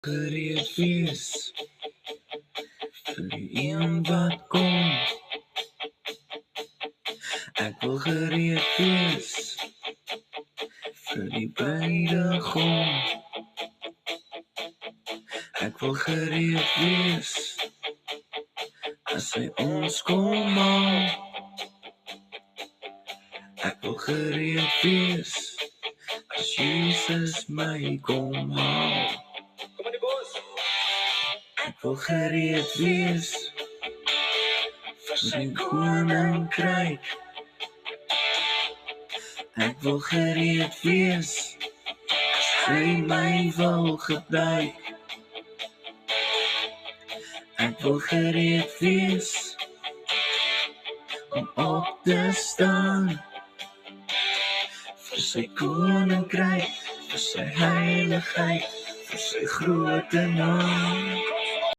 Gereed wees vir die een wat kom. Ek wil gereed wees vir die bruidegom. Ek wil gereed wees as hy ons kom haal. Ek wil gereed wees as Jesus my kom haal. Ek wil gereed wees vir sy koninkryk. Ek wil gereed wees as hy my wil gebruik. Ek wil gereed wees om op te staan vir sy koninkryk, vir sy heiligheid, vir sy grote naam.